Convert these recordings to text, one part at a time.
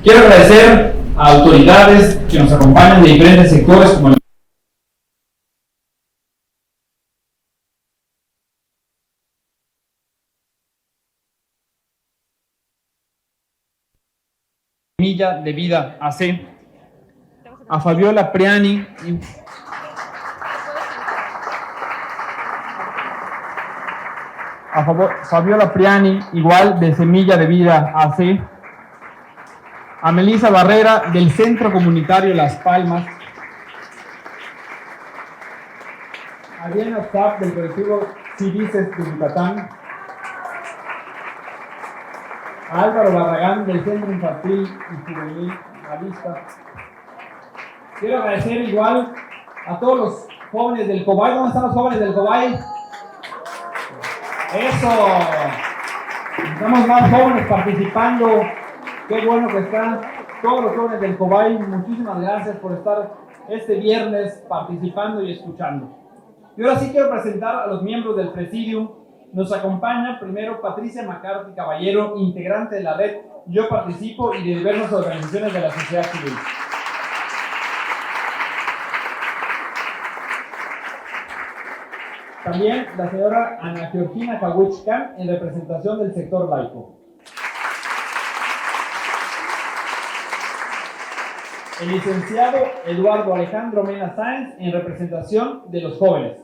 Quiero agradecer a autoridades que nos acompañan de diferentes sectores como el Semilla de Vida AC, a Fabiola Priani Fabiola Priani, igual de Semilla de Vida AC, a Melissa Barrera del Centro Comunitario Las Palmas, a Diana Staff del colectivo Cidices de Yucatán, a Álvaro Barragán del Centro Infantil y Juvenil Avista. Quiero agradecer igual a todos los jóvenes del Cobay. ¿Dónde están los jóvenes del Cobay? ¡Eso! Estamos más jóvenes participando. Qué bueno que están todos los jóvenes del Cobay. Muchísimas gracias por estar este viernes participando y escuchando. Y ahora sí quiero presentar a los miembros del Presidium. Nos acompaña primero Patricia McCarthy Caballero, integrante de la red Yo Participo y de diversas organizaciones de la sociedad civil. También la señora Ana Georgina Cahuichcan, en representación del sector laico. El licenciado Eduardo Alejandro Mena Sáenz, en representación de los jóvenes.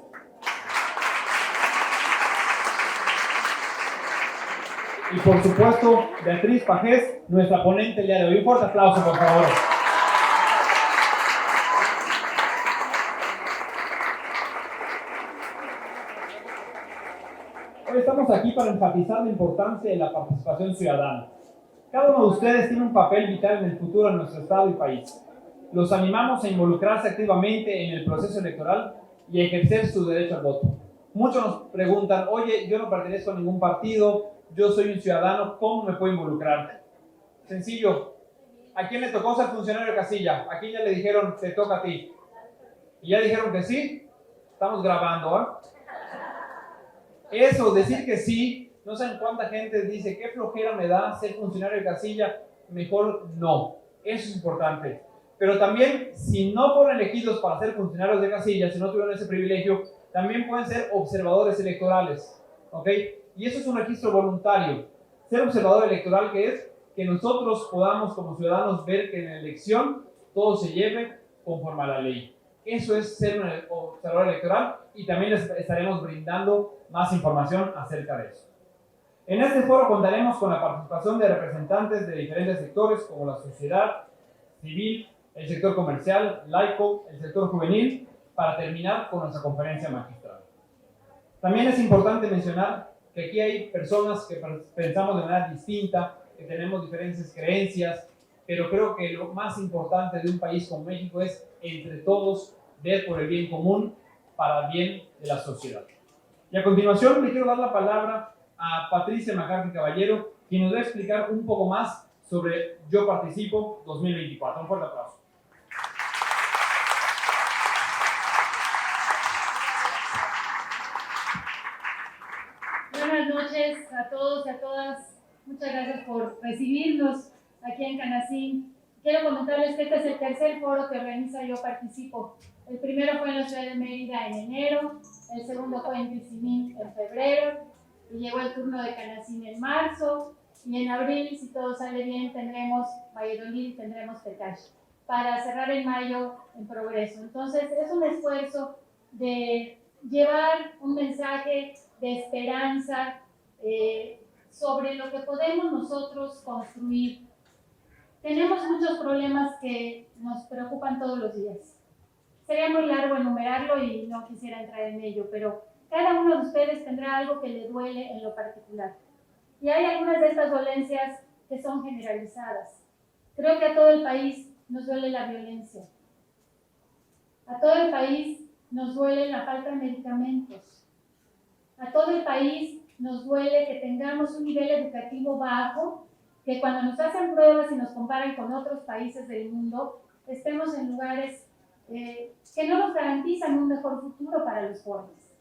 Y por supuesto, Beatriz Pajés, nuestra ponente el día de hoy. Un fuerte aplauso, por favor. Hoy estamos aquí para enfatizar la importancia de la participación ciudadana. Cada uno de ustedes tiene un papel vital en el futuro de nuestro Estado y país. Los animamos a involucrarse activamente en el proceso electoral y a ejercer su derecho al voto. Muchos nos preguntan, oye, yo no pertenezco a ningún partido, yo soy un ciudadano, ¿cómo me puedo involucrar? Sencillo. ¿A quién le tocó ser funcionario de casilla? ¿A quién ya le dijeron, te toca a ti? ¿Y ya dijeron que sí? Estamos grabando, ¿eh? Eso, decir que sí, no saben cuánta gente dice, qué flojera me da ser funcionario de casilla, mejor no. Eso es importante. Pero también, si no fueron elegidos para ser funcionarios de casilla, si no tuvieron ese privilegio, también pueden ser observadores electorales, ¿ok? Y eso es un registro voluntario. Ser observador electoral, que es que nosotros podamos como ciudadanos ver que en la elección todo se lleve conforme a la ley. Eso es ser un observador electoral y también les estaremos brindando más información acerca de eso. En este foro contaremos con la participación de representantes de diferentes sectores como la sociedad civil, el sector comercial, laico, el sector juvenil, para terminar con nuestra conferencia magistral. También es importante mencionar que aquí hay personas que pensamos de manera distinta, que tenemos diferentes creencias, pero creo que lo más importante de un país como México es, entre todos, ver por el bien común para el bien de la sociedad. Y a continuación le quiero dar la palabra a Patricia McCarthy Caballero, quien nos va a explicar un poco más sobre Yo Participo 2024. Un fuerte aplauso. Buenas noches a todos y a todas. Muchas gracias por recibirnos aquí en Canacín. Quiero comentarles que este es el tercer foro que organiza Yo Participo. El primero fue en la ciudad de Mérida en enero, el segundo fue en Tizimín en febrero, y llegó el turno de Canacín en marzo, y en abril, si todo sale bien, tendremos Valladolid y tendremos Tecash, para cerrar en mayo en Progreso. Entonces, es un esfuerzo de llevar un mensaje de esperanza sobre lo que podemos nosotros construir. Tenemos muchos problemas que nos preocupan todos los días. Sería muy largo enumerarlo y no quisiera entrar en ello, pero cada uno de ustedes tendrá algo que le duele en lo particular. Y hay algunas de estas dolencias que son generalizadas. Creo que a todo el país nos duele la violencia. A todo el país nos duele la falta de medicamentos. A todo el país nos duele que tengamos un nivel educativo bajo, que cuando nos hacen pruebas y nos comparan con otros países del mundo, estemos en lugares que no nos garantizan un mejor futuro para los jóvenes.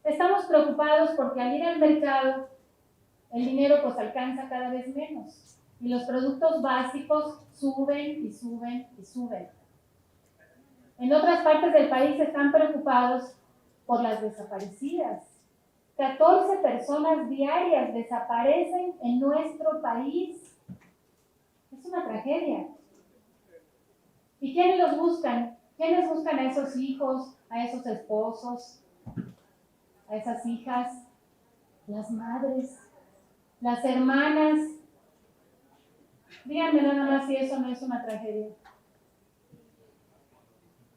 Estamos preocupados porque al ir al mercado, el dinero pues alcanza cada vez menos. y los productos básicos suben y suben y suben. En otras partes del país están preocupados por las desaparecidas. 14 personas diarias desaparecen en nuestro país. Es una tragedia. ¿Y quiénes los buscan? ¿Quiénes buscan a esos hijos, a esos esposos, a esas hijas? Las madres, las hermanas. Díganme nada más si eso no es una tragedia.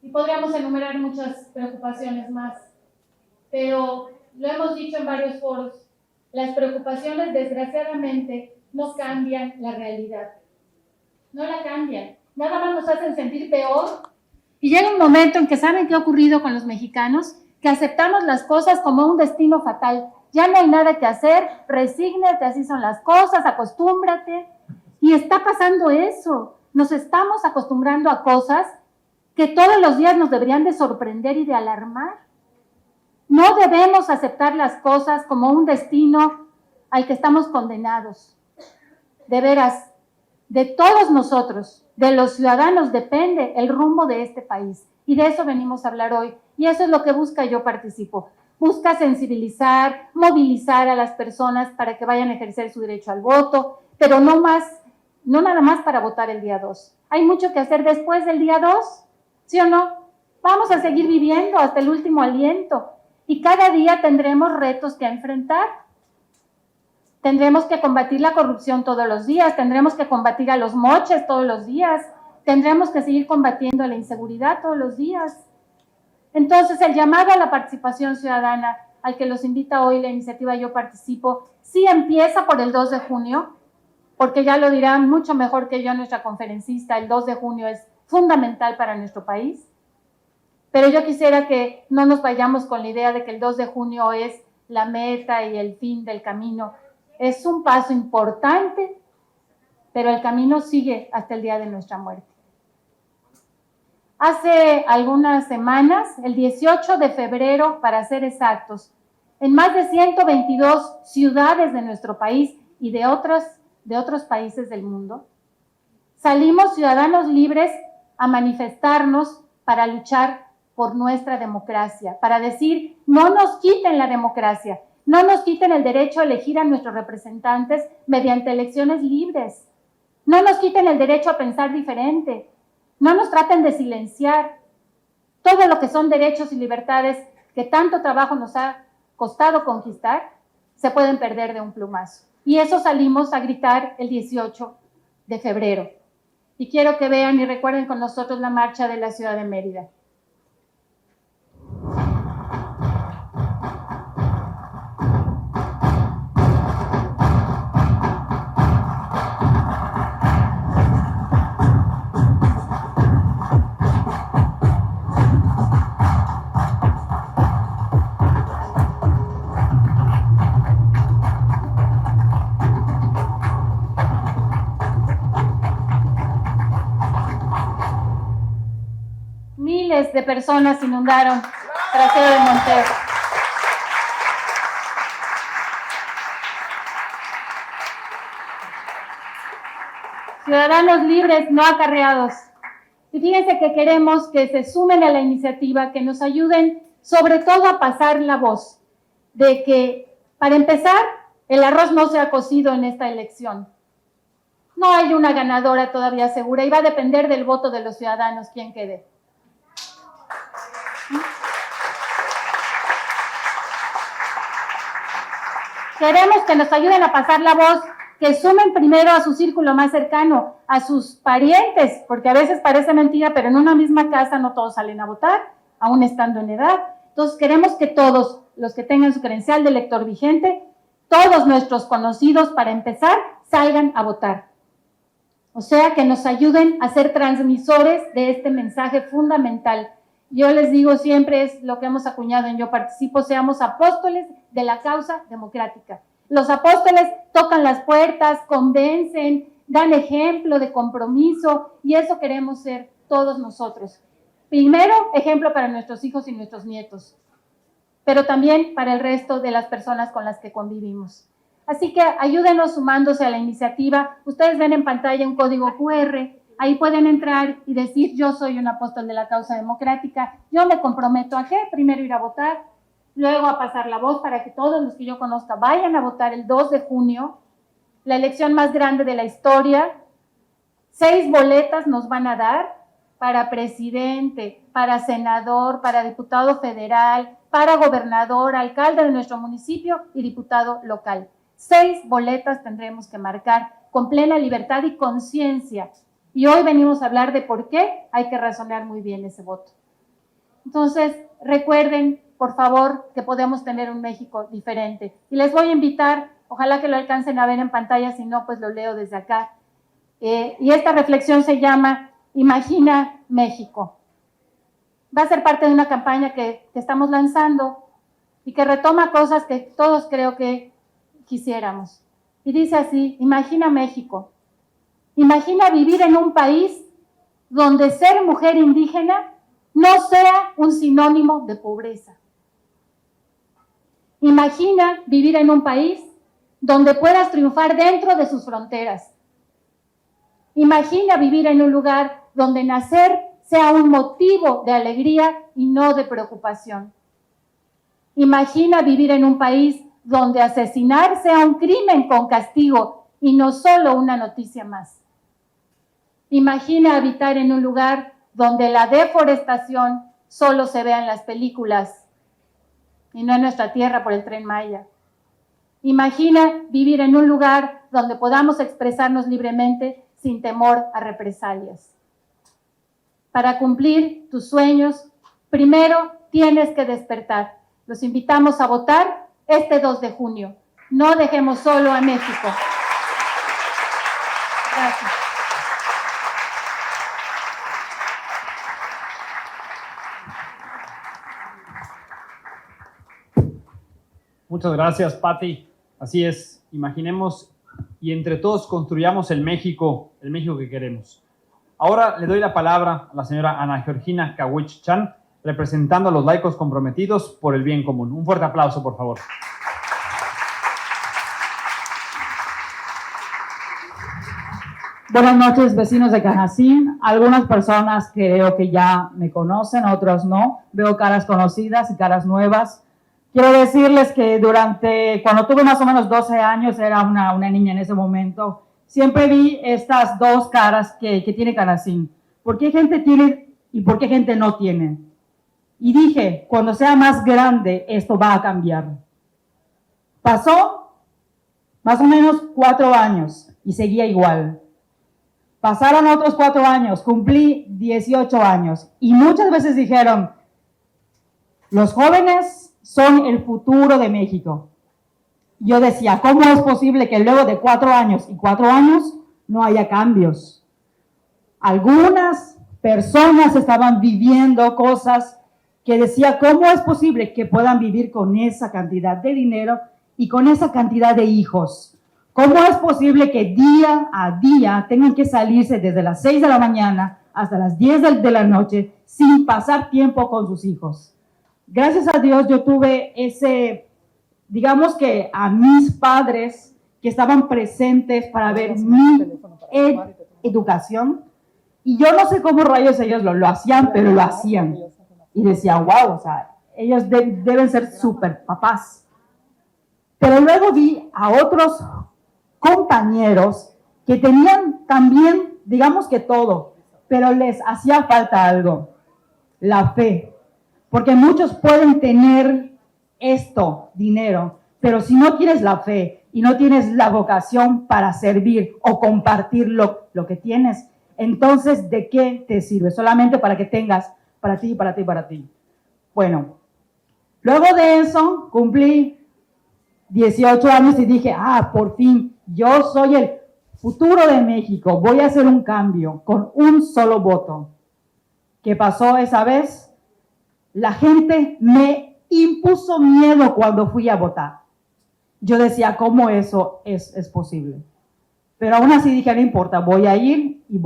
Y podríamos enumerar muchas preocupaciones más, pero lo hemos dicho en varios foros, las preocupaciones desgraciadamente no cambian la realidad. No la cambian, nada más nos hacen sentir peor. Y llega un momento en que ¿saben qué ha ocurrido con los mexicanos? Que aceptamos las cosas como un destino fatal. Ya no hay nada que hacer, resígnate, así son las cosas, acostúmbrate. Y está pasando eso. Nos estamos acostumbrando a cosas que todos los días nos deberían de sorprender y de alarmar. No debemos aceptar las cosas como un destino al que estamos condenados. De veras, de todos nosotros, de los ciudadanos, depende el rumbo de este país. Y de eso venimos a hablar hoy. Y eso es lo que busca Yo Participo. Busca sensibilizar, movilizar a las personas para que vayan a ejercer su derecho al voto, pero no nada más para votar el día 2. Hay mucho que hacer después del día 2, ¿sí o no? Vamos a seguir viviendo hasta el último aliento. Y cada día tendremos retos que enfrentar. Tendremos que combatir la corrupción todos los días, tendremos que combatir a los moches todos los días, tendremos que seguir combatiendo la inseguridad todos los días. Entonces, el llamado a la participación ciudadana, al que los invita hoy la iniciativa Yo Participo, sí empieza por el 2 de junio, porque ya lo dirán mucho mejor que yo nuestra conferencista, el 2 de junio es fundamental para nuestro país. Pero yo quisiera que no nos vayamos con la idea de que el 2 de junio es la meta y el fin del camino. Es un paso importante, pero el camino sigue hasta el día de nuestra muerte. Hace algunas semanas, el 18 de febrero, para ser exactos, en más de 122 ciudades de nuestro país y de otros países del mundo, salimos ciudadanos libres a manifestarnos para luchar por nuestra democracia, para decir, no nos quiten la democracia, no nos quiten el derecho a elegir a nuestros representantes mediante elecciones libres, no nos quiten el derecho a pensar diferente, no nos traten de silenciar. Todo lo que son derechos y libertades que tanto trabajo nos ha costado conquistar, se pueden perder de un plumazo. Y eso salimos a gritar el 18 de febrero. Y quiero que vean y recuerden con nosotros la marcha de la ciudad de Mérida. Miles de personas inundaron Trasero de Montero. Ciudadanos libres, no acarreados. Y fíjense que queremos que se sumen a la iniciativa, que nos ayuden sobre todo a pasar la voz de que, para empezar, el arroz no se ha cocido en esta elección. No hay una ganadora todavía segura y va a depender del voto de los ciudadanos quién quede. Queremos que nos ayuden a pasar la voz, que sumen primero a su círculo más cercano, a sus parientes, porque a veces parece mentira, pero en una misma casa no todos salen a votar, aún estando en edad. Entonces queremos que todos los que tengan su credencial de elector vigente, todos nuestros conocidos, para empezar, salgan a votar. O sea, que nos ayuden a ser transmisores de este mensaje fundamental. Yo les digo siempre, es lo que hemos acuñado en Yo Participo, seamos apóstoles de la causa democrática. Los apóstoles tocan las puertas, convencen, dan ejemplo de compromiso, y eso queremos ser todos nosotros. Primero, ejemplo para nuestros hijos y nuestros nietos, pero también para el resto de las personas con las que convivimos. Así que ayúdenos sumándose a la iniciativa. Ustedes ven en pantalla un código QR. Ahí pueden entrar y decir, yo soy un apóstol de la causa democrática. Yo me comprometo a qué? Primero ir a votar, luego a pasar la voz para que todos los que yo conozca vayan a votar el 2 de junio, la elección más grande de la historia. 6 boletas nos van a dar para presidente, para senador, para diputado federal, para gobernador, alcalde de nuestro municipio y diputado local. 6 boletas tendremos que marcar con plena libertad y conciencia. Y hoy venimos a hablar de por qué hay que razonar muy bien ese voto. Entonces, recuerden, por favor, que podemos tener un México diferente. Y les voy a invitar, ojalá que lo alcancen a ver en pantalla, si no, pues lo leo desde acá. Y esta reflexión se llama Imagina México. Va a ser parte de una campaña que estamos lanzando y que retoma cosas que todos creo que quisiéramos. Y dice así, imagina México. Imagina vivir en un país donde ser mujer indígena no sea un sinónimo de pobreza. Imagina vivir en un país donde puedas triunfar dentro de sus fronteras. Imagina vivir en un lugar donde nacer sea un motivo de alegría y no de preocupación. Imagina vivir en un país donde asesinar sea un crimen con castigo y no solo una noticia más. Imagina habitar en un lugar donde la deforestación solo se vea en las películas y no en nuestra tierra por el Tren Maya. Imagina vivir en un lugar donde podamos expresarnos libremente sin temor a represalias. Para cumplir tus sueños, primero tienes que despertar. Los invitamos a votar este 2 de junio. No dejemos solo a México. Gracias. Muchas gracias, Pati. Así es, imaginemos y entre todos construyamos el México que queremos. Ahora le doy la palabra a la señora Ana Georgina Kawich Chan, representando a los laicos comprometidos por el bien común. Un fuerte aplauso, por favor. Buenas noches, vecinos de Canacín. Algunas personas creo que ya me conocen, otros no. Veo caras conocidas y caras nuevas. Quiero decirles que cuando tuve más o menos 12 años, era una niña en ese momento, siempre vi estas dos caras que tiene Canacín. ¿Por qué gente tiene y por qué gente no tiene? Y dije, cuando sea más grande, esto va a cambiar. Pasó más o menos 4 años y seguía igual. Pasaron otros 4 años, cumplí 18 años y muchas veces dijeron, los jóvenes son el futuro de México. Yo decía, ¿cómo es posible que luego de 4 años y 4 años no haya cambios? Algunas personas estaban viviendo cosas que decía, ¿cómo es posible que puedan vivir con esa cantidad de dinero y con esa cantidad de hijos? ¿Cómo es posible que día a día tengan que salirse desde las 6 de la mañana hasta las 10 de la noche sin pasar tiempo con sus hijos? Gracias a Dios yo tuve digamos que a mis padres que estaban presentes para ver mi educación. Y yo no sé cómo rayos ellos lo hacían, pero lo hacían. Y decía, wow, o sea, ellos deben ser súper papás. Pero luego vi a otros compañeros que tenían también, digamos que todo, pero les hacía falta algo, la fe. Porque muchos pueden tener dinero, pero si no tienes la fe y no tienes la vocación para servir o compartir lo que tienes, entonces, ¿de qué te sirve? Solamente para que tengas para ti, para ti, para ti. Bueno, luego de eso cumplí 18 años y dije, por fin, yo soy el futuro de México, voy a hacer un cambio con un solo voto. ¿Qué pasó esa vez? La gente me impuso miedo cuando fui a votar. Yo decía, ¿cómo eso es posible? Pero aún así dije, no importa, voy a ir y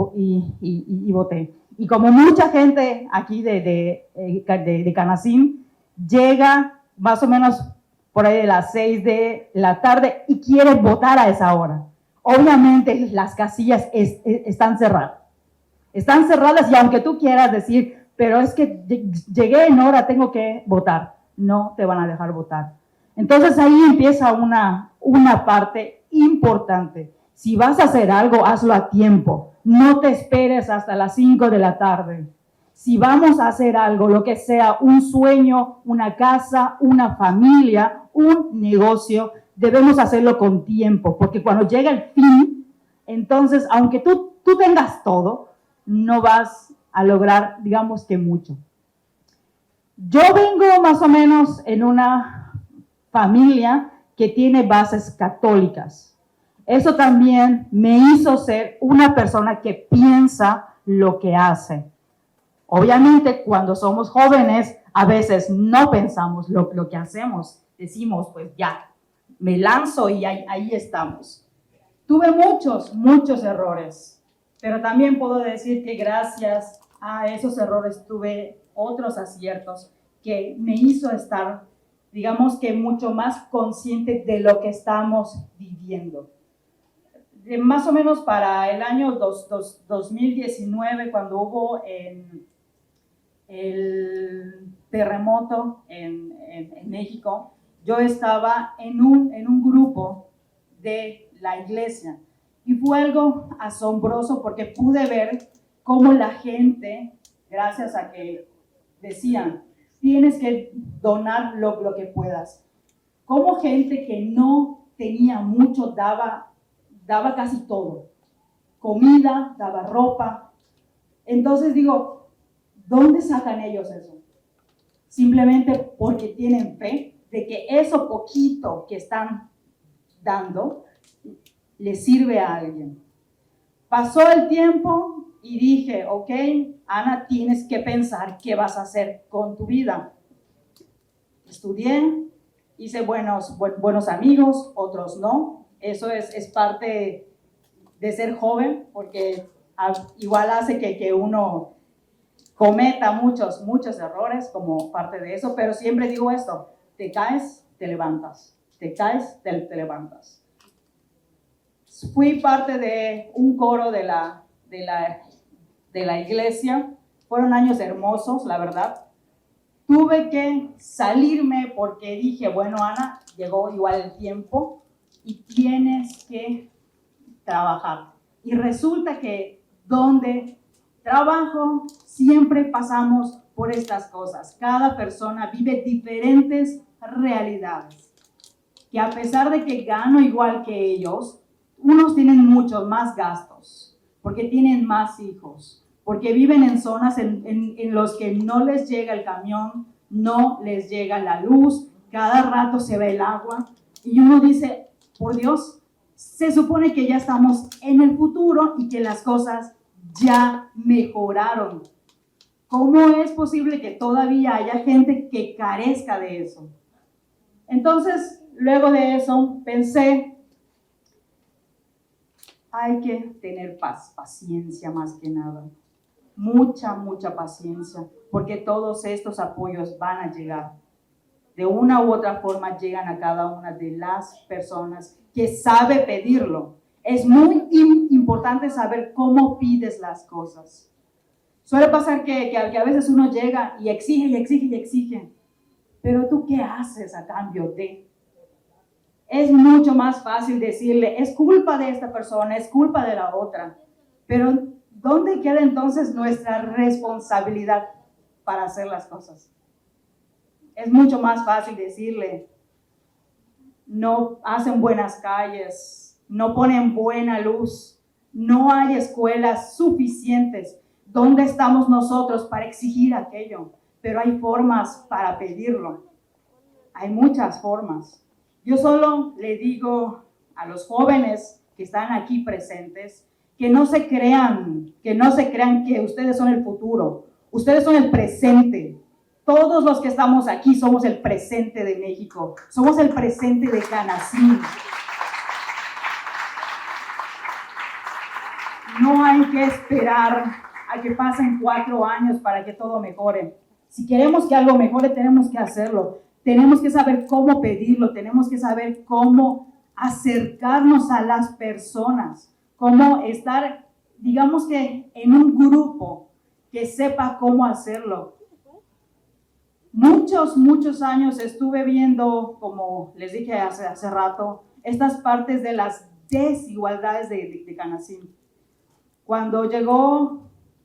voté. Y como mucha gente aquí de Canacín llega más o menos por ahí de las 6 de la tarde y quieres votar a esa hora. Obviamente las casillas están cerradas. Están cerradas y aunque tú quieras decir, pero es que llegué en hora, tengo que votar, no te van a dejar votar. Entonces ahí empieza una parte importante. Si vas a hacer algo, hazlo a tiempo. No te esperes hasta las 5 de la tarde. Si vamos a hacer algo, lo que sea, un sueño, una casa, una familia, un negocio, debemos hacerlo con tiempo, porque cuando llega el fin, entonces, aunque tú tengas todo, no vas a lograr, digamos que mucho. Yo vengo más o menos en una familia que tiene bases católicas. Eso también me hizo ser una persona que piensa lo que hace. Obviamente, cuando somos jóvenes, a veces no pensamos lo que hacemos. Decimos, pues ya, me lanzo y ahí estamos. Tuve muchos errores, pero también puedo decir que gracias a esos errores tuve otros aciertos que me hizo estar, digamos que mucho más consciente de lo que estamos viviendo. Más o menos para el año 2019, cuando hubo el terremoto en México, yo estaba en un grupo de la iglesia y fue algo asombroso porque pude ver cómo la gente, gracias a que decían, tienes que donar lo que puedas, cómo gente que no tenía mucho daba casi todo, comida, daba ropa. Entonces digo, ¿dónde sacan ellos eso? Simplemente porque tienen fe de que eso poquito que están dando le sirve a alguien. Pasó el tiempo y dije, ok, Ana, tienes que pensar qué vas a hacer con tu vida. Estudié, hice buenos amigos, otros no. Eso es parte de ser joven, porque igual hace que uno cometa muchos errores como parte de eso, pero siempre digo esto, te caes, te levantas, te caes, te levantas. Fui parte de un coro de la iglesia, fueron años hermosos, la verdad. Tuve que salirme porque dije, bueno, Ana, llegó igual el tiempo y tienes que trabajar. Y resulta que donde trabajo siempre pasamos por estas cosas. Cada persona vive diferentes realidades. Que a pesar de que gano igual que ellos, unos tienen muchos más gastos, porque tienen más hijos, porque viven en zonas en los que no les llega el camión, no les llega la luz, cada rato se ve el agua. Y uno dice, por Dios, se supone que ya estamos en el futuro y que las cosas ya mejoraron. ¿Cómo es posible que todavía haya gente que carezca de eso? Entonces, luego de eso, pensé, hay que tener paciencia más que nada. Mucha paciencia, porque todos estos apoyos van a llegar. De una u otra forma llegan a cada una de las personas que sabe pedirlo. Es muy importante saber cómo pides las cosas. Suele pasar que a veces uno llega y exige. Pero ¿tú qué haces a cambio de? Es mucho más fácil decirle, es culpa de esta persona, es culpa de la otra. Pero ¿dónde queda entonces nuestra responsabilidad para hacer las cosas? Es mucho más fácil decirle, no hacen buenas calles, no ponen buena luz, no hay escuelas suficientes. ¿Dónde estamos nosotros para exigir aquello? Pero hay formas para pedirlo. Hay muchas formas. Yo solo le digo a los jóvenes que están aquí presentes que no se crean que ustedes son el futuro. Ustedes son el presente. Todos los que estamos aquí somos el presente de México. Somos el presente de Canacín. No hay que esperar a que pasen 4 años para que todo mejore. Si queremos que algo mejore, tenemos que hacerlo. tenemos que saber cómo pedirlo, tenemos que saber cómo acercarnos a las personas, cómo estar, digamos que en un grupo que sepa cómo hacerlo. Muchos años estuve viendo, como les dije hace rato, estas partes de las desigualdades de Canacín. Cuando llegó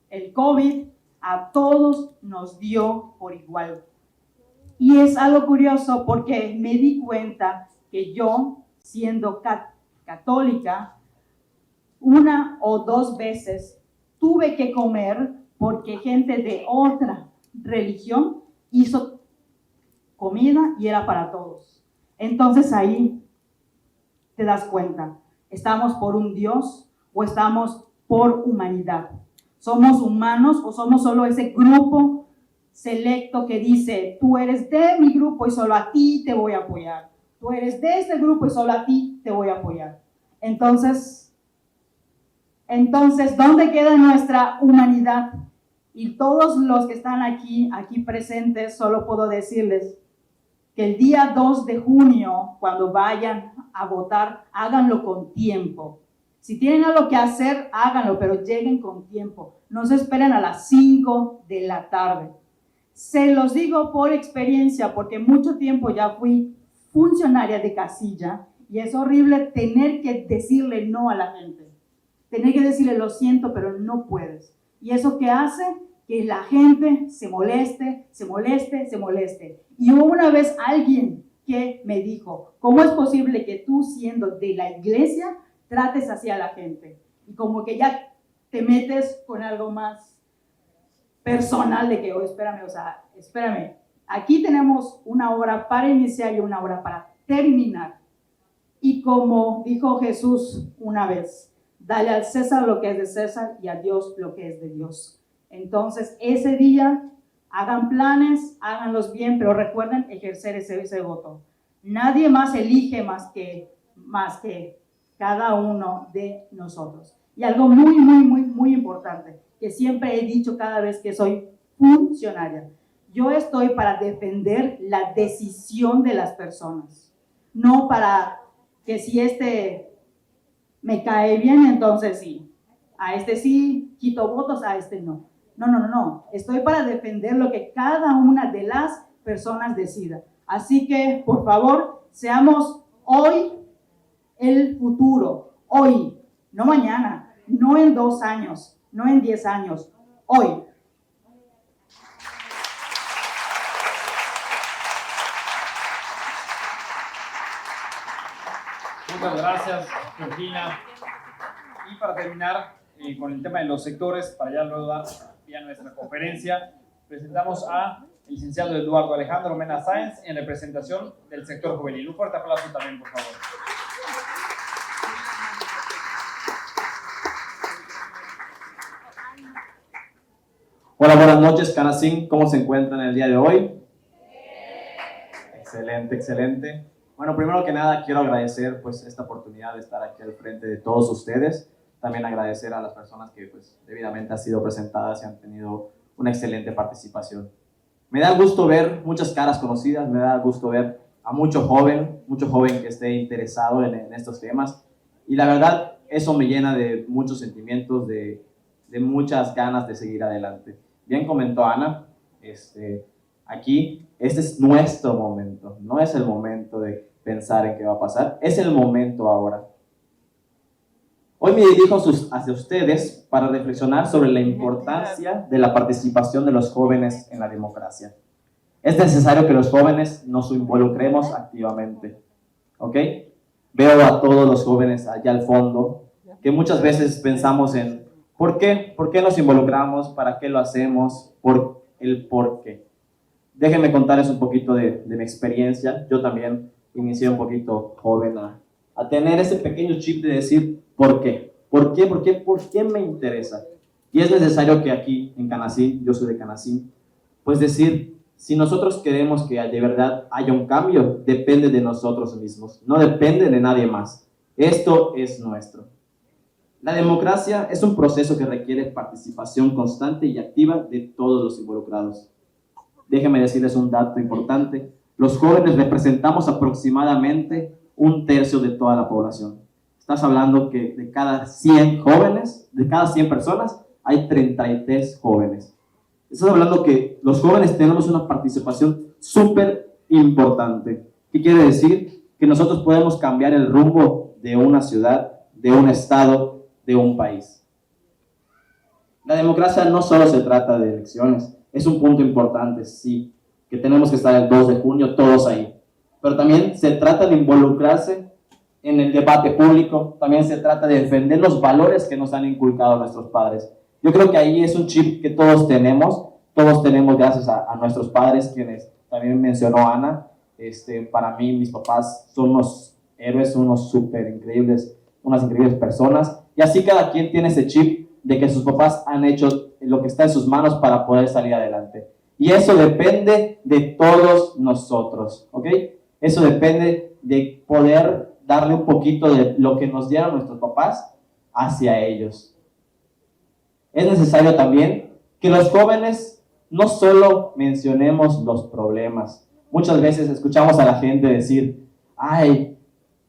el COVID, a todos nos dio por igual. Y es algo curioso porque me di cuenta que yo, siendo católica, 1 o 2 veces tuve que comer porque gente de otra religión hizo comida y era para todos. Entonces ahí te das cuenta, ¿estamos por un Dios o estamos por humanidad? ¿Somos humanos o somos solo ese grupo selecto que dice, tú eres de mi grupo y solo a ti te voy a apoyar? Tú eres de este grupo y solo a ti te voy a apoyar. Entonces, ¿dónde queda nuestra humanidad? Y todos los que están aquí presentes, solo puedo decirles que el día 2 de junio, cuando vayan a votar, háganlo con tiempo. Si tienen algo que hacer, háganlo, pero lleguen con tiempo. No se esperen a las 5 de la tarde. Se los digo por experiencia, porque mucho tiempo ya fui funcionaria de casilla y es horrible tener que decirle no a la gente. Tener que decirle, lo siento, pero no puedes. ¿Y eso qué hace? Que la gente se moleste. Y hubo una vez alguien que me dijo, ¿cómo es posible que tú, siendo de la iglesia, trates así a la gente? Y como que ya te metes con algo más personal de que, espérame, aquí tenemos 1 hora para iniciar y 1 hora para terminar. Y como dijo Jesús una vez, dale al César lo que es de César y a Dios lo que es de Dios. Entonces, ese día, hagan planes, háganlos bien, pero recuerden ejercer ese voto. Nadie más elige más que cada uno de nosotros. Y algo muy importante, que siempre he dicho cada vez que soy funcionaria. Yo estoy para defender la decisión de las personas, no para que si este me cae bien, entonces sí. A este sí, quito votos, a este no. No. Estoy para defender lo que cada una de las personas decida. Así que, por favor, seamos hoy el futuro. Hoy, no mañana, no en 2 años, no en 10 años. Hoy. Muchas gracias, Georgina. Y para terminar con el tema de los sectores, para ya luego dar ya nuestra conferencia, presentamos a el licenciado Eduardo Alejandro Mena Sáenz en representación del sector juvenil. Un fuerte aplauso también, por favor. Hola, buenas noches, Canacín. ¿Cómo se encuentran el día de hoy? Excelente. Bueno, primero que nada quiero agradecer pues esta oportunidad de estar aquí al frente de todos ustedes. También agradecer a las personas que pues debidamente han sido presentadas y han tenido una excelente participación. Me da gusto ver muchas caras conocidas, me da gusto ver a mucho joven que esté interesado en estos temas. Y la verdad, eso me llena de muchos sentimientos, de muchas ganas de seguir adelante. Bien comentó Ana, aquí, este es nuestro momento, no es el momento de pensar en qué va a pasar, es el momento ahora. Hoy me dirijo hacia ustedes para reflexionar sobre la importancia de la participación de los jóvenes en la democracia. Es necesario que los jóvenes nos involucremos activamente, ¿ok? Veo a todos los jóvenes allá al fondo, que muchas veces pensamos en ¿por qué? ¿Por qué nos involucramos? ¿Para qué lo hacemos? ¿Por qué? Déjenme contarles un poquito de mi experiencia. Yo también inicié un poquito joven a tener ese pequeño chip de decir ¿por qué? ¿Por qué me interesa? Y es necesario que aquí en Canacín, yo soy de Canacín, pues decir, si nosotros queremos que de verdad haya un cambio, depende de nosotros mismos, no depende de nadie más. Esto es nuestro. La democracia es un proceso que requiere participación constante y activa de todos los involucrados. Déjenme decirles un dato importante. los jóvenes representamos aproximadamente 1/3 de toda la población. Estás hablando que de cada 100 jóvenes, de cada 100 personas, hay 33 jóvenes. Estás hablando que los jóvenes tenemos una participación súper importante. ¿Qué quiere decir? Que nosotros podemos cambiar el rumbo de una ciudad, de un estado, de un país. La democracia no solo se trata de elecciones, es un punto importante, sí, que tenemos que estar el 2 de junio todos ahí, pero también se trata de involucrarse en el debate público, también se trata de defender los valores que nos han inculcado nuestros padres. Yo creo que ahí es un chip que todos tenemos gracias a nuestros padres, quienes también mencionó Ana. Para mí, mis papás son unos héroes, unos súper increíbles, unas increíbles personas, y así cada quien tiene ese chip de que sus papás han hecho lo que está en sus manos para poder salir adelante. Y eso depende de todos nosotros, ¿ok? Eso depende de poder darle un poquito de lo que nos dieron nuestros papás hacia ellos. Es necesario también que los jóvenes no solo mencionemos los problemas. Muchas veces escuchamos a la gente decir, ay,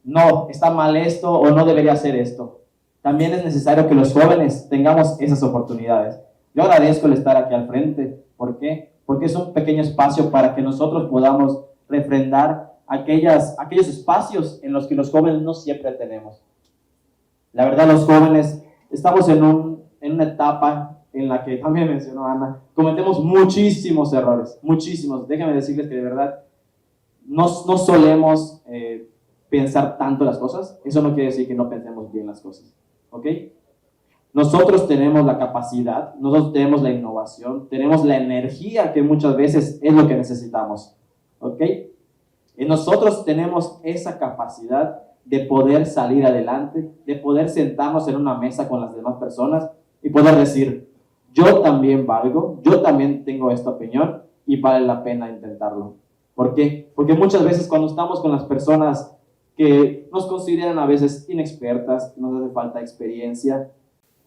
no, está mal esto o no debería hacer esto. También es necesario que los jóvenes tengamos esas oportunidades. Yo agradezco el estar aquí al frente. ¿Por qué? Porque es un pequeño espacio para que nosotros podamos refrendar aquellos espacios en los que los jóvenes no siempre tenemos. La verdad, los jóvenes estamos en una etapa en la que también mencionó Ana, cometemos muchísimos errores, muchísimos. Déjenme decirles que de verdad no solemos pensar tanto las cosas. Eso no quiere decir que no pensemos bien las cosas, ¿ok? Nosotros tenemos la capacidad, nosotros tenemos la innovación, tenemos la energía que muchas veces es lo que necesitamos, ¿ok? Y nosotros tenemos esa capacidad de poder salir adelante, de poder sentarnos en una mesa con las demás personas y poder decir, yo también valgo, yo también tengo esta opinión y vale la pena intentarlo. ¿Por qué? Porque muchas veces cuando estamos con las personas que nos consideran a veces inexpertas, que nos hace falta experiencia,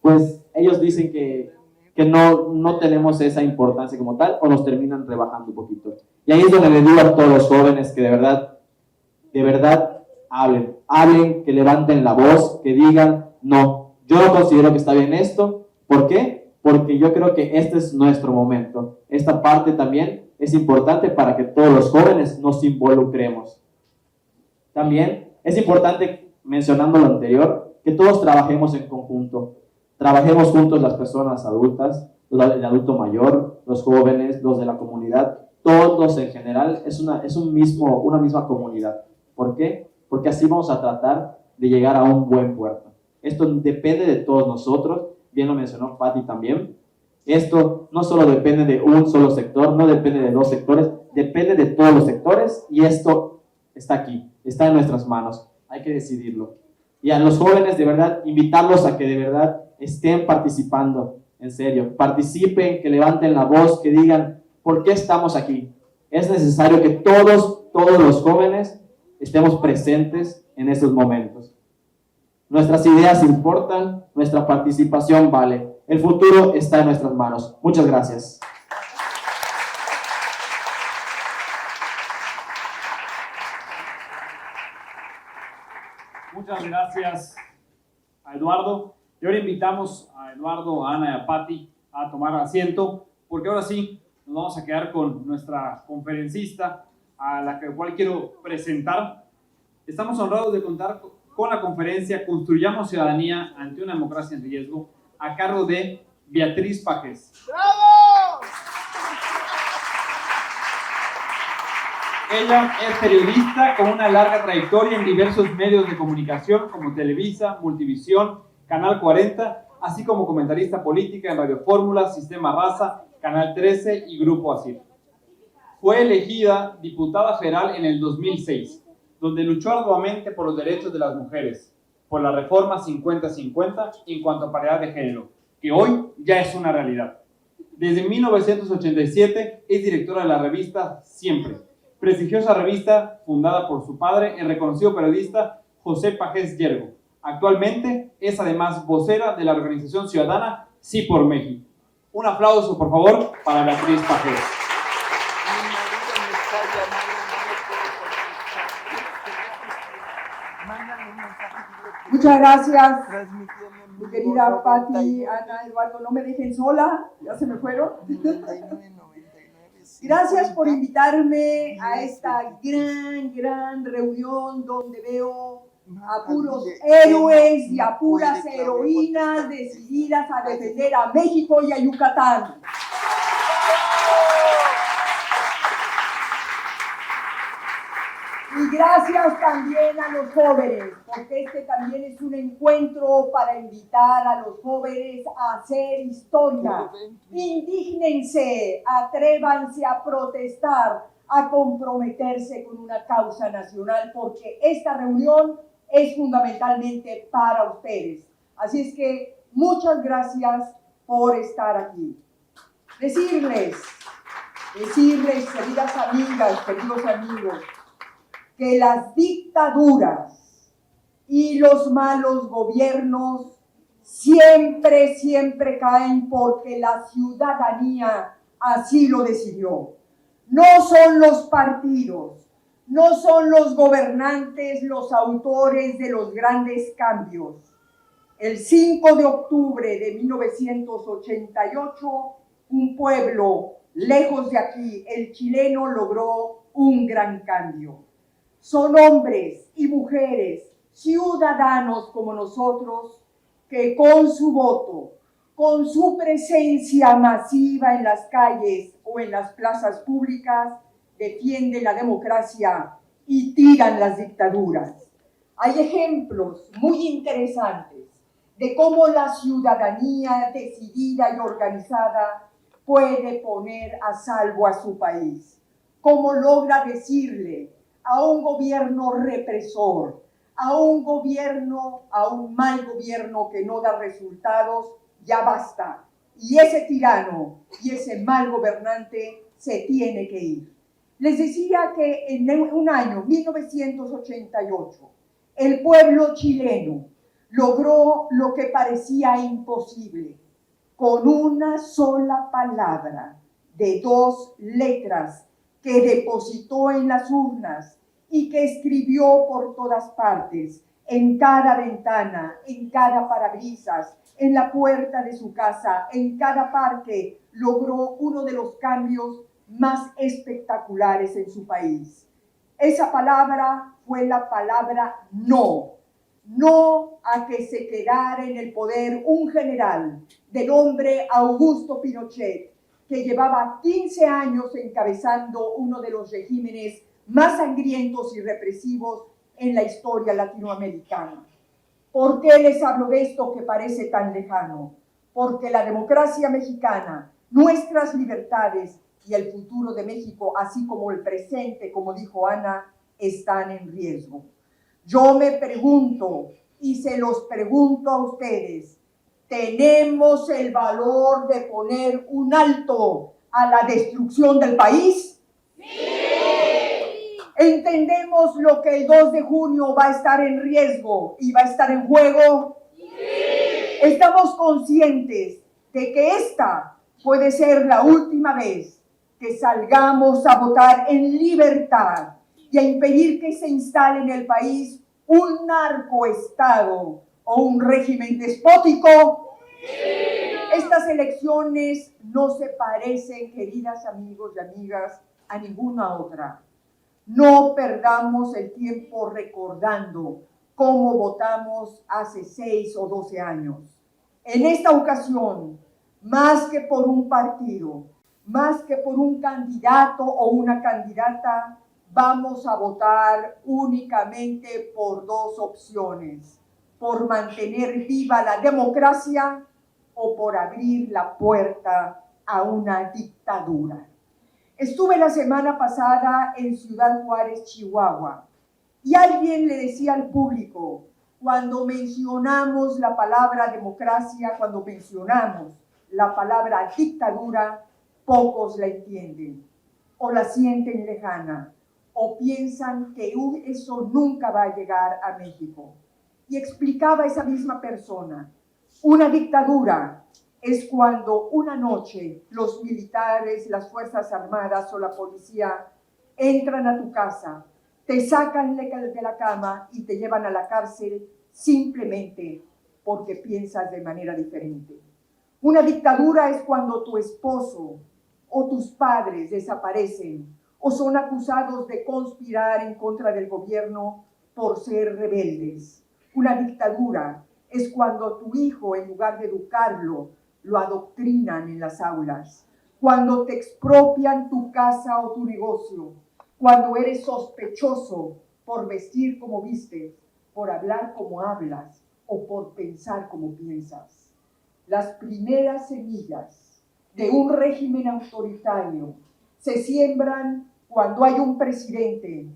pues ellos dicen que no tenemos esa importancia como tal o nos terminan rebajando un poquito. Y ahí es donde le digo a todos los jóvenes que de verdad hablen, que levanten la voz, que digan, no, yo no considero que está bien esto. ¿Por qué? Porque yo creo que este es nuestro momento. Esta parte también es importante para que todos los jóvenes nos involucremos. También es importante, mencionando lo anterior, que todos trabajemos en conjunto. Trabajemos juntos las personas adultas, el adulto mayor, los jóvenes, los de la comunidad, todos en general, es una misma comunidad. ¿Por qué? Porque así vamos a tratar de llegar a un buen puerto. Esto depende de todos nosotros, bien lo mencionó Patti también. Esto no solo depende de un solo sector, no depende de 2 sectores, depende de todos los sectores y esto está aquí, está en nuestras manos, hay que decidirlo. Y a los jóvenes, de verdad, invitarlos a que de verdad estén participando, en serio, participen, que levanten la voz, que digan, ¿por qué estamos aquí? Es necesario que todos los jóvenes estemos presentes en estos momentos. Nuestras ideas importan, nuestra participación vale. El futuro está en nuestras manos. Muchas gracias. Muchas gracias a Eduardo. Y ahora invitamos a Eduardo, a Ana y a Patti a tomar asiento, porque ahora sí nos vamos a quedar con nuestra conferencista, a la cual quiero presentar. Estamos honrados de contar con la conferencia Construyamos Ciudadanía ante una democracia en riesgo, a cargo de Beatriz Pajés. ¡Bravo! Ella es periodista con una larga trayectoria en diversos medios de comunicación como Televisa, Multivisión, Canal 40, así como comentarista política en Radio Fórmula, Sistema Raza, Canal 13 y Grupo ASIR. Fue elegida diputada federal en el 2006, donde luchó arduamente por los derechos de las mujeres, por la reforma 50-50 en cuanto a paridad de género, que hoy ya es una realidad. Desde 1987 es directora de la revista Siempre, prestigiosa revista fundada por su padre, el reconocido periodista José Pajés Yergo. Actualmente es además vocera de la organización ciudadana Sí por México. Un aplauso, por favor, para Beatriz Pajés. Muchas gracias, mi querida Pati, Ana, Eduardo, no me dejen sola, ya se me fueron. Gracias por invitarme a esta gran reunión donde veo a puros héroes y a puras heroínas decididas a defender a México y a Yucatán. Y gracias también a los jóvenes, porque este también es un encuentro para invitar a los jóvenes a hacer historia. Indígnense, atrévanse a protestar, a comprometerse con una causa nacional, porque esta reunión es fundamentalmente para ustedes. Así es que muchas gracias por estar aquí. Decirles, queridas amigas, queridos amigos, que las dictaduras y los malos gobiernos siempre caen porque la ciudadanía así lo decidió. No son los partidos, no son los gobernantes los autores de los grandes cambios. El 5 de octubre de 1988, un pueblo lejos de aquí, el chileno, logró un gran cambio. Son hombres y mujeres, ciudadanos como nosotros, que con su voto, con su presencia masiva en las calles o en las plazas públicas, defienden la democracia y tiran las dictaduras. Hay ejemplos muy interesantes de cómo la ciudadanía decidida y organizada puede poner a salvo a su país, cómo logra decirle a un gobierno represor, a un mal gobierno que no da resultados, ya basta. Y ese tirano y ese mal gobernante se tiene que ir. Les decía que en un año, 1988, el pueblo chileno logró lo que parecía imposible, con una sola palabra de 2 letras que depositó en las urnas y que escribió por todas partes, en cada ventana, en cada parabrisas, en la puerta de su casa, en cada parque, logró uno de los cambios más espectaculares en su país. Esa palabra fue la palabra no. No a que se quedara en el poder un general de nombre Augusto Pinochet, que llevaba 15 años encabezando uno de los regímenes más sangrientos y represivos en la historia latinoamericana. ¿Por qué les hablo de esto que parece tan lejano? Porque la democracia mexicana, nuestras libertades y el futuro de México, así como el presente, como dijo Ana, están en riesgo. Yo me pregunto, y se los pregunto a ustedes, ¿tenemos el valor de poner un alto a la destrucción del país? ¡Sí! ¿Entendemos lo que el 2 de junio va a estar en riesgo y va a estar en juego? ¡Sí! ¿Estamos conscientes de que esta puede ser la última vez que salgamos a votar en libertad y a impedir que se instale en el país un narcoestado o un régimen despótico? Sí. Estas elecciones no se parecen, queridas amigos y amigas, a ninguna otra. No perdamos el tiempo recordando cómo votamos hace 6 o 12 años. En esta ocasión, más que por un partido, más que por un candidato o una candidata, vamos a votar únicamente por 2 opciones: por mantener viva la democracia o por abrir la puerta a una dictadura. Estuve la semana pasada en Ciudad Juárez, Chihuahua, y alguien le decía al público, cuando mencionamos la palabra democracia, cuando mencionamos la palabra dictadura, pocos la entienden, o la sienten lejana, o piensan que eso nunca va a llegar a México. Y explicaba esa misma persona, una dictadura es cuando una noche los militares, las Fuerzas Armadas o la policía entran a tu casa, te sacan de la cama y te llevan a la cárcel simplemente porque piensas de manera diferente. Una dictadura es cuando tu esposo o tus padres desaparecen o son acusados de conspirar en contra del gobierno por ser rebeldes. Una dictadura es cuando tu hijo, en lugar de educarlo, lo adoctrinan en las aulas, cuando te expropian tu casa o tu negocio, cuando eres sospechoso por vestir como vistes, por hablar como hablas o por pensar como piensas. Las primeras semillas de un régimen autoritario se siembran cuando hay un presidente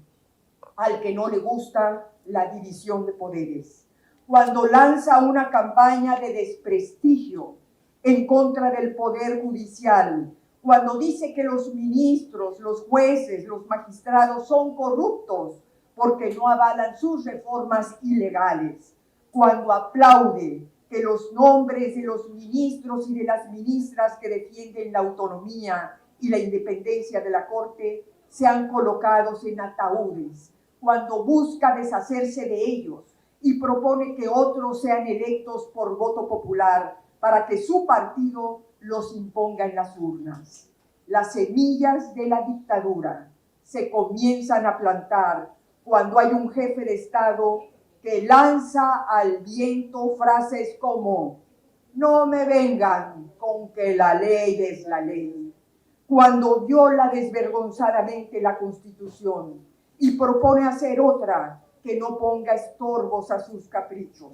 al que no le gusta la división de poderes, cuando lanza una campaña de desprestigio en contra del poder judicial, cuando dice que los ministros, los jueces, los magistrados son corruptos porque no avalan sus reformas ilegales, cuando aplaude que los nombres de los ministros y de las ministras que defienden la autonomía y la independencia de la Corte sean colocados en ataúdes, cuando busca deshacerse de ellos y propone que otros sean electos por voto popular para que su partido los imponga en las urnas. Las semillas de la dictadura se comienzan a plantar cuando hay un jefe de Estado que lanza al viento frases como «No me vengan con que la ley es la ley», cuando viola desvergonzadamente la Constitución y propone hacer otra que no ponga estorbos a sus caprichos.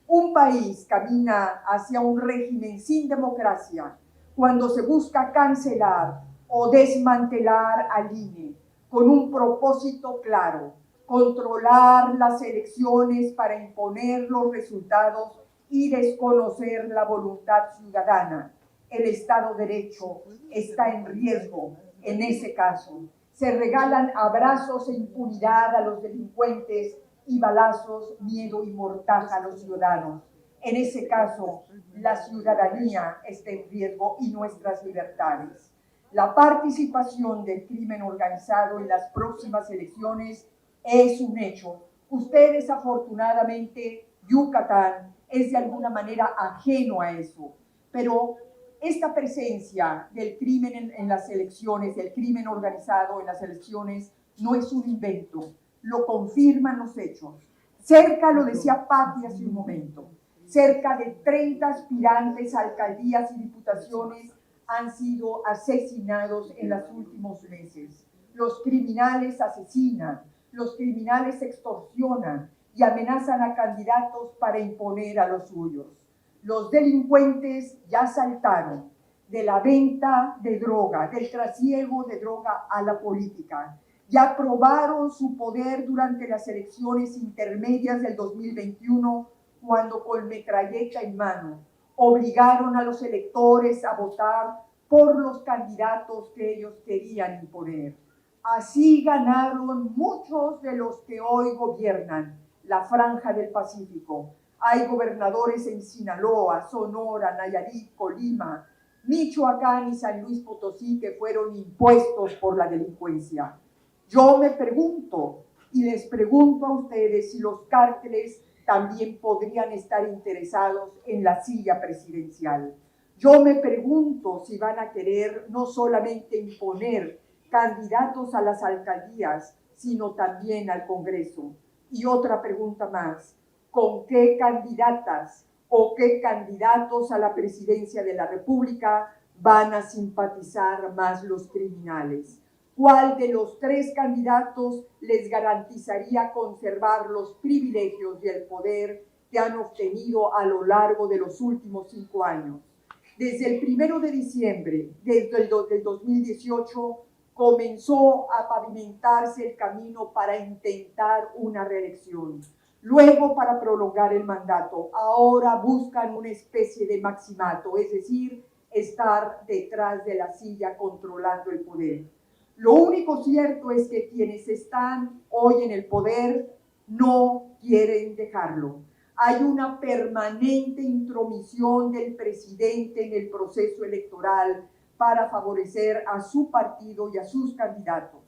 Un país camina hacia un régimen sin democracia cuando se busca cancelar o desmantelar al INE con un propósito claro: controlar las elecciones para imponer los resultados y desconocer la voluntad ciudadana. El Estado de Derecho está en riesgo en ese caso. Se regalan abrazos e impunidad a los delincuentes y balazos, miedo y mortaja a los ciudadanos. En ese caso, la ciudadanía está en riesgo y nuestras libertades. La participación del crimen organizado en las próximas elecciones es un hecho. Ustedes, afortunadamente, Yucatán es de alguna manera ajeno a eso, pero esta presencia del crimen en las elecciones, del crimen organizado en las elecciones, no es un invento, lo confirman los hechos. Cerca, lo decía Patti hace un momento, cerca de 30 aspirantes a alcaldías y diputaciones han sido asesinados en los últimos meses. Los criminales asesinan, los criminales extorsionan y amenazan a candidatos para imponer a los suyos. Los delincuentes ya saltaron de la venta de droga, del trasiego de droga a la política. Ya probaron su poder durante las elecciones intermedias del 2021, cuando con metralleta en mano obligaron a los electores a votar por los candidatos que ellos querían imponer. Así ganaron muchos de los que hoy gobiernan la Franja del Pacífico. Hay gobernadores en Sinaloa, Sonora, Nayarit, Colima, Michoacán y San Luis Potosí que fueron impuestos por la delincuencia. Yo me pregunto, y les pregunto a ustedes, si los cárteles también podrían estar interesados en la silla presidencial. Yo me pregunto si van a querer no solamente imponer candidatos a las alcaldías, sino también al Congreso. Y otra pregunta más: ¿con qué candidatas o qué candidatos a la presidencia de la República van a simpatizar más los criminales? ¿Cuál de los 3 candidatos les garantizaría conservar los privilegios y el poder que han obtenido a lo largo de los últimos 5 años? Desde el 1 de diciembre del 2018 comenzó a pavimentarse el camino para intentar una reelección. Luego, para prolongar el mandato, ahora buscan una especie de maximato, es decir, estar detrás de la silla controlando el poder. Lo único cierto es que quienes están hoy en el poder no quieren dejarlo. Hay una permanente intromisión del presidente en el proceso electoral para favorecer a su partido y a sus candidatos.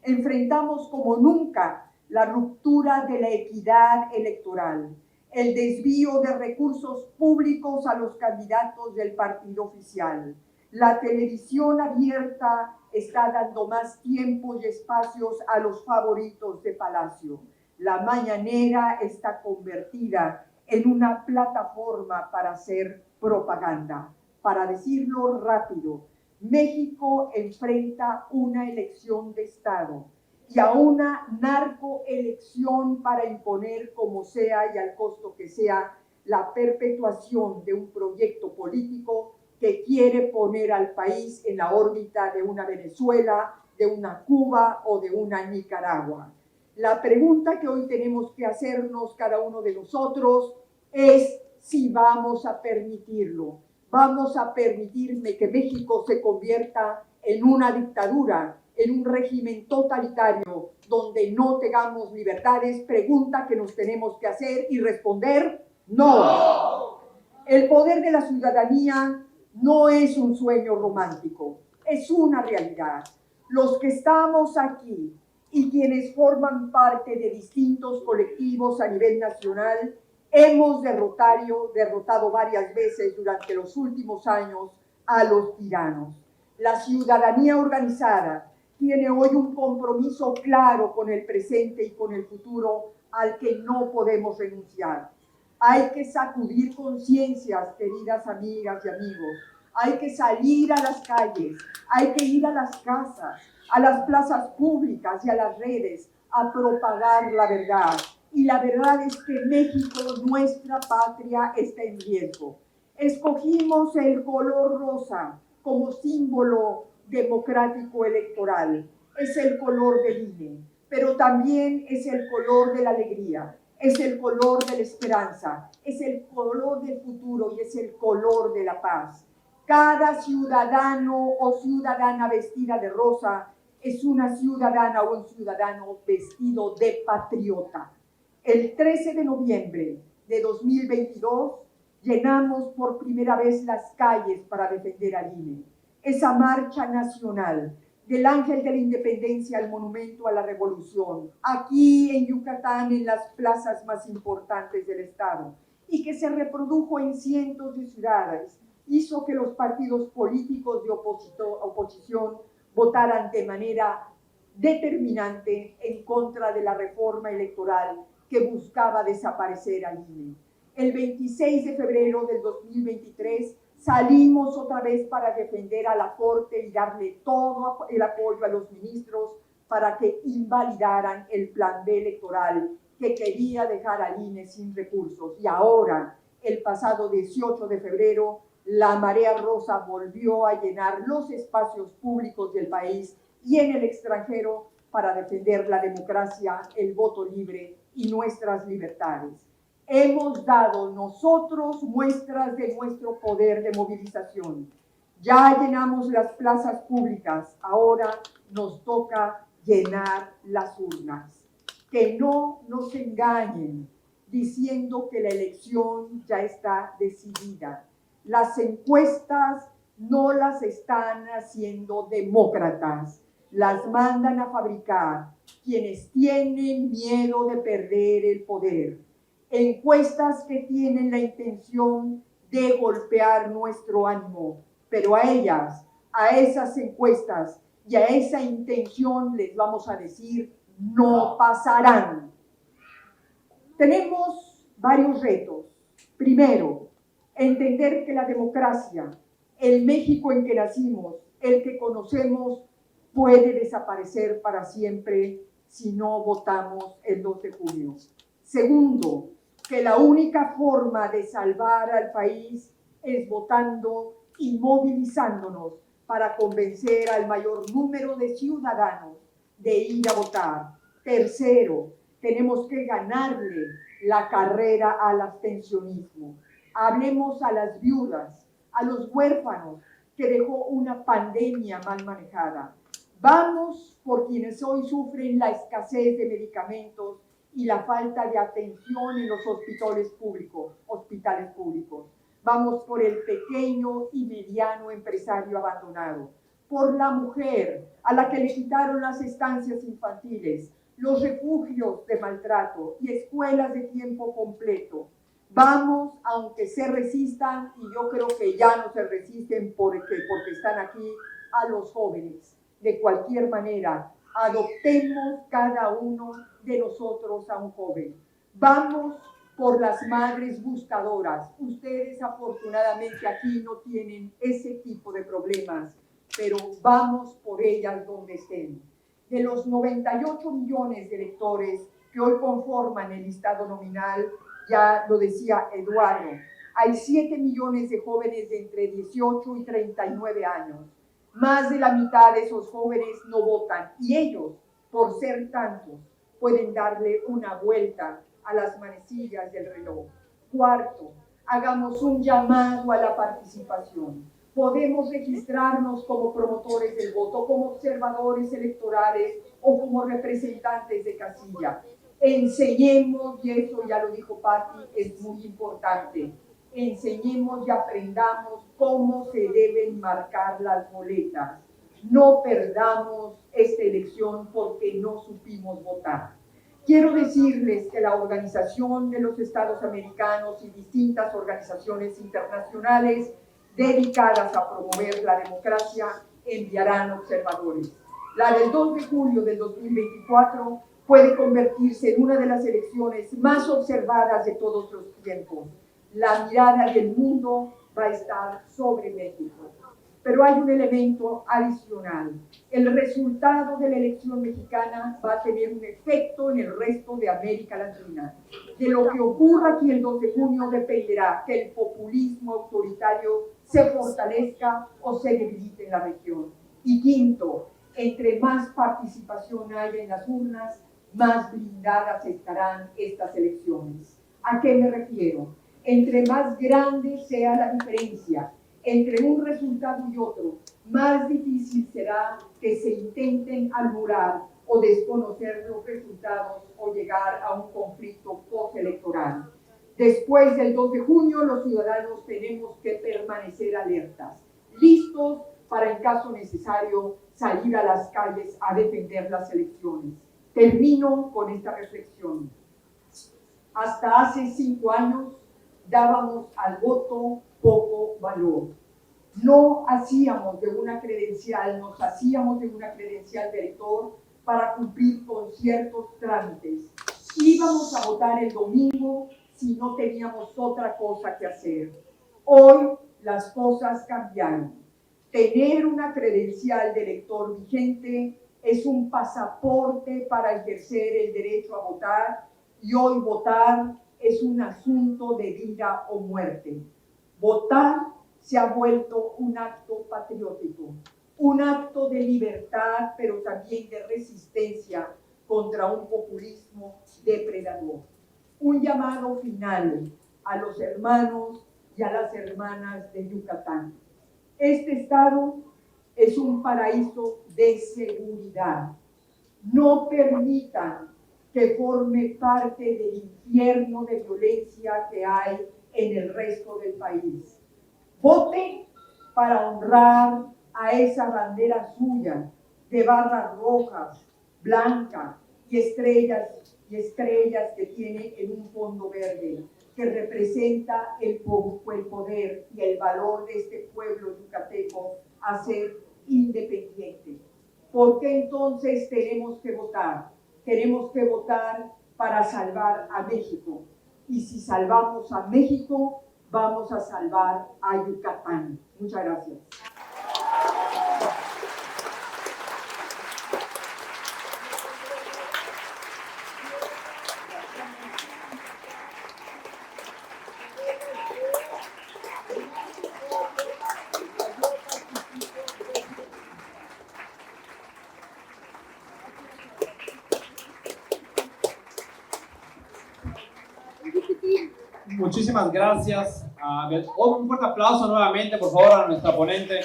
Enfrentamos como nunca la ruptura de la equidad electoral. el desvío de recursos públicos a los candidatos del partido oficial. La televisión abierta está dando más tiempo y espacios a los favoritos de Palacio. La mañanera está convertida en una plataforma para hacer propaganda. Para decirlo rápido, México enfrenta una elección de Estado y a una narcoelección para imponer como sea y al costo que sea la perpetuación de un proyecto político que quiere poner al país en la órbita de una Venezuela, de una Cuba o de una Nicaragua. La pregunta que hoy tenemos que hacernos cada uno de nosotros es si vamos a permitirlo. Vamos a permitir que México se convierta en una dictadura, en un régimen totalitario donde no tengamos libertades. Pregunta que nos tenemos que hacer y responder no. El poder de la ciudadanía no es un sueño romántico, es una realidad. Los que estamos aquí y quienes forman parte de distintos colectivos a nivel nacional hemos derrotado varias veces durante los últimos años a los tiranos. La ciudadanía organizada tiene hoy un compromiso claro con el presente y con el futuro al que no podemos renunciar. Hay que sacudir conciencias, queridas amigas y amigos. Hay que salir a las calles, hay que ir a las casas, a las plazas públicas y a las redes a propagar la verdad. Y la verdad es que México, nuestra patria, está en riesgo. Escogimos el color rosa como símbolo democrático electoral. Es el color del INE, pero también es el color de la alegría, es el color de la esperanza, es el color del futuro y es el color de la paz. Cada ciudadano o ciudadana vestida de rosa es una ciudadana o un ciudadano vestido de patriota. El 13 de noviembre de 2022 llenamos por primera vez las calles para defender al INE. Esa marcha nacional del Ángel de la Independencia al Monumento a la Revolución, aquí en Yucatán, en las plazas más importantes del estado, y que se reprodujo en cientos de ciudades, hizo que los partidos políticos de oposición votaran de manera determinante en contra de la reforma electoral que buscaba desaparecer al INE. El 26 de febrero del 2023 salimos otra vez para defender a la Corte y darle todo el apoyo a los ministros para que invalidaran el plan B electoral que quería dejar al INE sin recursos. Y ahora, el pasado 18 de febrero, la marea rosa volvió a llenar los espacios públicos del país y en el extranjero para defender la democracia, el voto libre y nuestras libertades. Hemos dado nosotros muestras de nuestro poder de movilización. Ya llenamos las plazas públicas, ahora nos toca llenar las urnas. Que no nos engañen diciendo que la elección ya está decidida. Las encuestas no las están haciendo demócratas, las mandan a fabricar quienes tienen miedo de perder el poder. Encuestas que tienen la intención de golpear nuestro ánimo, pero a ellas, a esas encuestas y a esa intención les vamos a decir, no pasarán. Tenemos varios retos. Primero, entender que la democracia, el México en que nacimos, el que conocemos, puede desaparecer para siempre si no votamos el 2 de junio. Segundo, que la única forma de salvar al país es votando y movilizándonos para convencer al mayor número de ciudadanos de ir a votar. Tercero, tenemos que ganarle la carrera al abstencionismo. Hablemos a las viudas, a los huérfanos que dejó una pandemia mal manejada. Vamos por quienes hoy sufren la escasez de medicamentos y la falta de atención en los hospitales públicos. Vamos por el pequeño y mediano empresario abandonado, por la mujer a la que le quitaron las estancias infantiles, los refugios de maltrato y escuelas de tiempo completo, Vamos, aunque se resistan, y yo creo que ya no se resisten porque están aquí, a los jóvenes. De cualquier manera, adoptemos cada uno de nosotros a un joven. Vamos por las madres buscadoras. Ustedes afortunadamente aquí no tienen ese tipo de problemas, pero vamos por ellas donde estén. De los 98 millones de electores que hoy conforman el listado nominal, ya lo decía Eduardo, hay 7 millones de jóvenes de entre 18 y 39 años. Más de la mitad de esos jóvenes no votan y ellos, por ser tantos, pueden darle una vuelta a las manecillas del reloj. Cuarto, hagamos un llamado a la participación. Podemos registrarnos como promotores del voto, como observadores electorales o como representantes de casilla. Enseñemos, y eso ya lo dijo Patti, es muy importante, enseñemos y aprendamos cómo se deben marcar las boletas. No perdamos esta elección porque no supimos votar. Quiero decirles que la Organización de los Estados Americanos y distintas organizaciones internacionales dedicadas a promover la democracia enviarán observadores. La del 2 de julio del 2024 puede convertirse en una de las elecciones más observadas de todos los tiempos. La mirada del mundo va a estar sobre México. Pero hay un elemento adicional. El resultado de la elección mexicana va a tener un efecto en el resto de América Latina. De lo que ocurra aquí el 2 de junio dependerá que el populismo autoritario se fortalezca o se debilite en la región. Y quinto, entre más participación haya en las urnas, más blindadas estarán estas elecciones. ¿A qué me refiero? Entre más grande sea la diferencia entre un resultado y otro, más difícil será que se intenten anular o desconocer los resultados o llegar a un conflicto postelectoral. Después del 2 de junio, los ciudadanos tenemos que permanecer alertas, listos para, en caso necesario, salir a las calles a defender las elecciones. Termino con esta reflexión. Hasta hace 5 años dábamos al voto poco valor. No hacíamos de una credencial, nos hacíamos de una credencial de elector para cumplir con ciertos trámites. Íbamos a votar el domingo si no teníamos otra cosa que hacer. Hoy las cosas cambiaron. Tener una credencial de elector vigente es un pasaporte para ejercer el derecho a votar y hoy votar es un asunto de vida o muerte. Votar se ha vuelto un acto patriótico, un acto de libertad, pero también de resistencia contra un populismo depredador. Un llamado final a los hermanos y a las hermanas de Yucatán. Este estado es un paraíso de seguridad. No permitan que forme parte del infierno de violencia que hay en el resto del país. Voten para honrar a esa bandera suya de barras rojas, blancas y estrellas que tiene en un fondo verde, que representa el poder y el valor de este pueblo yucateco a ser independiente. ¿Por qué entonces tenemos que votar? Tenemos que votar para salvar a México. Y si salvamos a México, vamos a salvar a Yucatán. Muchas gracias. Muchísimas gracias. Un fuerte aplauso nuevamente, por favor, a nuestra ponente.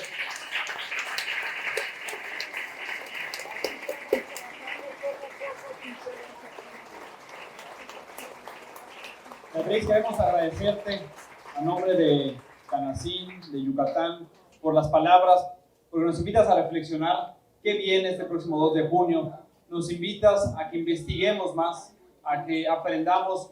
Beatriz, queremos agradecerte a nombre de Canacín, de Yucatán, por las palabras, porque nos invitas a reflexionar qué viene este próximo 2 de junio. Nos invitas a que investiguemos más, a que aprendamos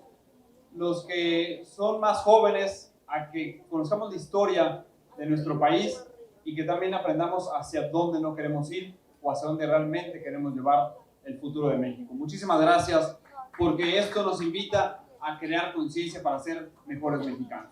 los que son más jóvenes a que conozcamos la historia de nuestro país y que también aprendamos hacia dónde no queremos ir o hacia dónde realmente queremos llevar el futuro de México. Muchísimas gracias, porque esto nos invita a crear conciencia para ser mejores mexicanos.